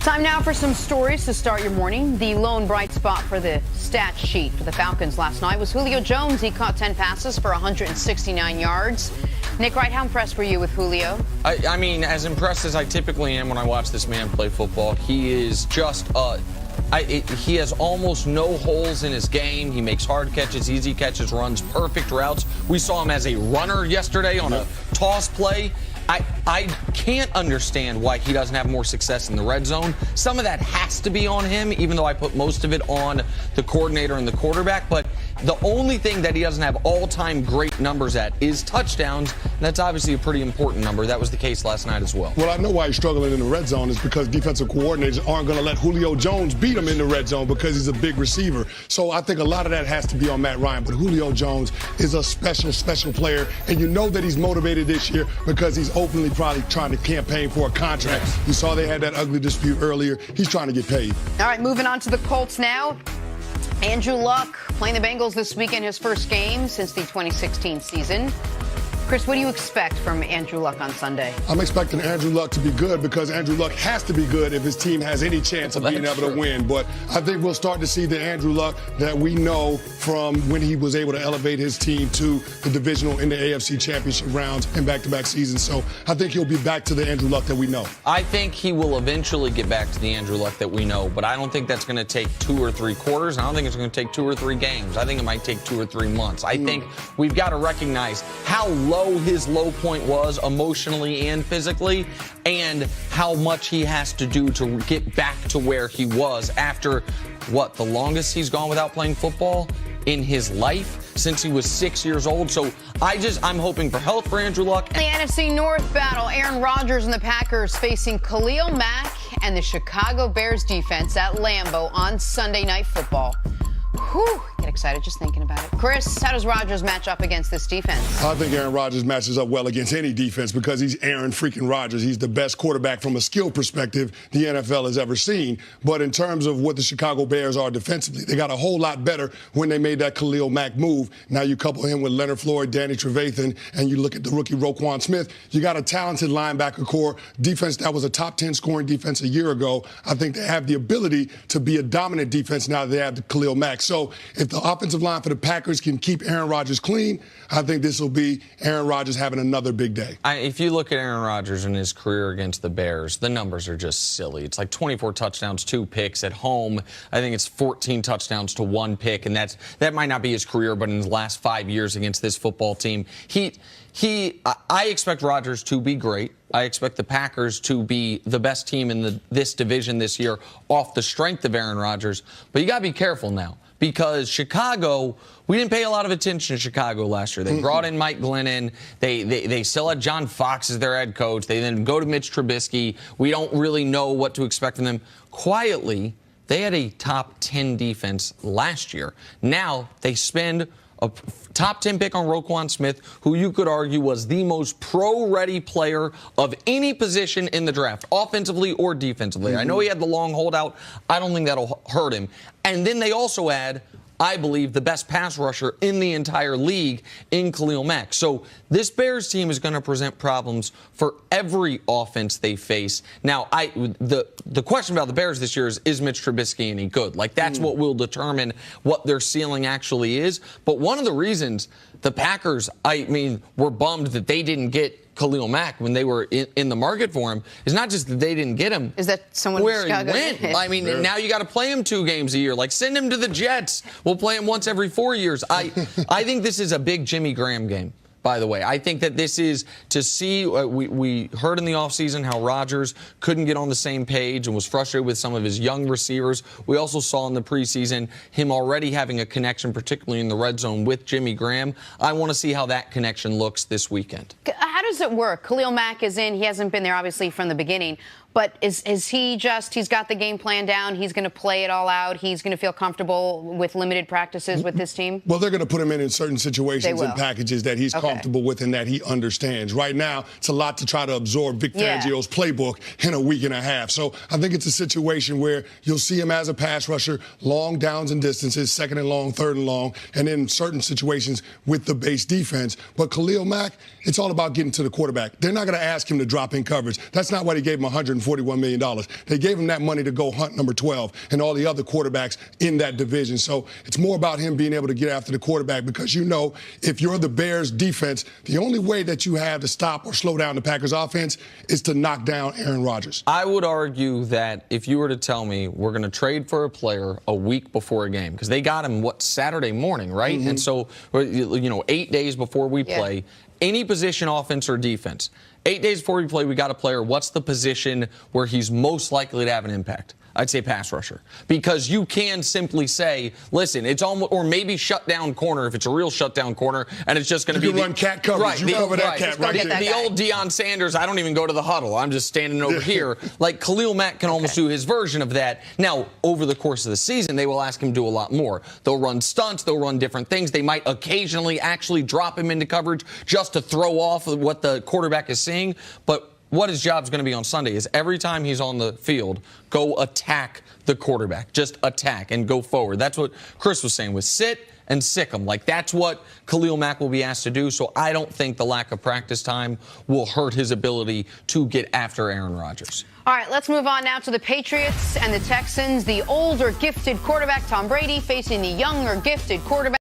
Time now for some stories to start your morning. The lone bright spot for the stat sheet for the Falcons last night was Julio Jones. He caught 10 passes for 169 yards. Nick Wright, how impressed were you with Julio? I mean, as impressed as I typically am when I watch this man play football. He is just he has almost no holes in his game. He makes hard catches, easy catches, runs perfect routes. We saw him as a runner yesterday on a toss play. I can't understand why he doesn't have more success in the red zone. Some of that has to be on him, even though I put most of it on the coordinator and the quarterback. But the only thing that he doesn't have all-time great numbers at is touchdowns. And that's obviously a pretty important number. That was the case last night as well. Well, I know why he's struggling in the red zone is because defensive coordinators aren't going to let Julio Jones beat him in the red zone because he's a big receiver. So I think a lot of that has to be on Matt Ryan. But Julio Jones is a special player. And you know that he's motivated this year because he's openly probably trying to campaign for a contract. You saw they had that ugly dispute earlier. He's trying to get paid. All right, moving on to the Colts now. Andrew Luck playing the Bengals this weekend, his first game since the 2016 season. Chris, what do you expect from Andrew Luck on Sunday? I'm expecting Andrew Luck to be good because Andrew Luck has to be good if his team has any chance of being able to win. But I think we'll start to see the Andrew Luck that we know from when he was able to elevate his team to the divisional in the AFC Championship rounds in back-to-back seasons. So I think he'll be back to the Andrew Luck that we know. I think he will eventually get back to the Andrew Luck that we know, but I don't think that's going to take 2 or 3 quarters. I don't think it's going to take 2 or 3 games. I think it might take 2 or 3 months. I think we've got to recognize how low his low point was emotionally and physically, and how much he has to do to get back to where he was after, the longest he's gone without playing football in his life since he was 6 years old. So I'm hoping for health for Andrew Luck. The NFC North battle, Aaron Rodgers and the Packers facing Khalil Mack and the Chicago Bears defense at Lambeau on Sunday Night Football. Whew, get excited just thinking about it. Chris, how does Rodgers match up against this defense? I think Aaron Rodgers matches up well against any defense because he's Aaron freaking Rodgers. He's the best quarterback from a skill perspective the NFL has ever seen. But in terms of what the Chicago Bears are defensively, they got a whole lot better when they made that Khalil Mack move. Now you couple him with Leonard Floyd, Danny Trevathan, and you look at the rookie Roquan Smith. You got a talented linebacker core, defense that was a top 10 scoring defense a year ago. I think they have the ability to be a dominant defense now that they have the Khalil Mack. So if the offensive line for the Packers can keep Aaron Rodgers clean, I think this will be Aaron Rodgers having another big day. If you look at Aaron Rodgers and his career against the Bears, the numbers are just silly. It's like 24 touchdowns, 2 picks. At home, I think it's 14 touchdowns to 1 pick, and that might not be his career, but in his last 5 years against this football team, I expect Rodgers to be great. I expect the Packers to be the best team in this division this year off the strength of Aaron Rodgers. But you got to be careful now, because Chicago, we didn't pay a lot of attention to Chicago last year. They brought in Mike Glennon. They still had John Fox as their head coach. They then go to Mitch Trubisky. We don't really know what to expect from them. Quietly, they had a top 10 defense last year. Now they spend a top 10 pick on Roquan Smith, who you could argue was the most pro-ready player of any position in the draft, offensively or defensively. I know he had the long holdout. I don't think that'll hurt him. And then they also add, I believe, the best pass rusher in the entire league in Khalil Mack. So this Bears team is going to present problems for every offense they face. Now, the question about the Bears this year is Mitch Trubisky any good? Like, that's what will determine what their ceiling actually is. But one of the reasons the Packers, were bummed that they didn't get Khalil Mack when they were in the market for him is not just that they didn't get him. Is that someone where he went? Now you got to play him 2 games a year. Like, send him to the Jets. We'll play him once every 4 years. I think this is a big Jimmy Graham game, by the way. I think that this is to see, we heard in the offseason how Rodgers couldn't get on the same page and was frustrated with some of his young receivers. We also saw in the preseason him already having a connection, particularly in the red zone, with Jimmy Graham. I want to see how that connection looks this weekend. How does it work? Khalil Mack is in. He hasn't been there, obviously, from the beginning. But is he he's got the game plan down, he's going to play it all out, he's going to feel comfortable with limited practices with this team? Well, they're going to put him in certain situations and packages that he's comfortable with and that he understands. Right now, it's a lot to try to absorb Vic Fangio's playbook in a week and a half. So I think it's a situation where you'll see him as a pass rusher, long downs and distances, 2nd and long, 3rd and long, and in certain situations with the base defense. But Khalil Mack, it's all about getting to the quarterback. They're not going to ask him to drop in coverage. That's not what he gave him 140 $141 million. They gave him that money to go hunt number 12 and all the other quarterbacks in that division. So it's more about him being able to get after the quarterback, because if you're the Bears defense, the only way that you have to stop or slow down the Packers offense is to knock down Aaron Rodgers. I would argue that if you were to tell me we're going to trade for a player a week before a game, because they got him, Saturday morning, right? And so, 8 days before we play, any position, offense or defense, 8 days before we play, we got a player. What's the position where he's most likely to have an impact? I'd say pass rusher, because you can simply say, listen, it's almost, or maybe shut down corner if it's a real shutdown corner, and it's just going to be run cat coverage. Right, you cover that cat right there. The old Deion Sanders, I don't even go to the huddle. I'm just standing over here. Like Khalil Mack can almost do his version of that. Now, over the course of the season, they will ask him to do a lot more. They'll run stunts. They'll run different things. They might occasionally actually drop him into coverage just to throw off what the quarterback is seeing. But what his job's going to be on Sunday is every time he's on the field, go attack the quarterback. Just attack and go forward. That's what Chris was saying with sit and sick him. Like, that's what Khalil Mack will be asked to do. So I don't think the lack of practice time will hurt his ability to get after Aaron Rodgers. All right, let's move on now to the Patriots and the Texans. The older, gifted quarterback Tom Brady facing the younger, gifted quarterback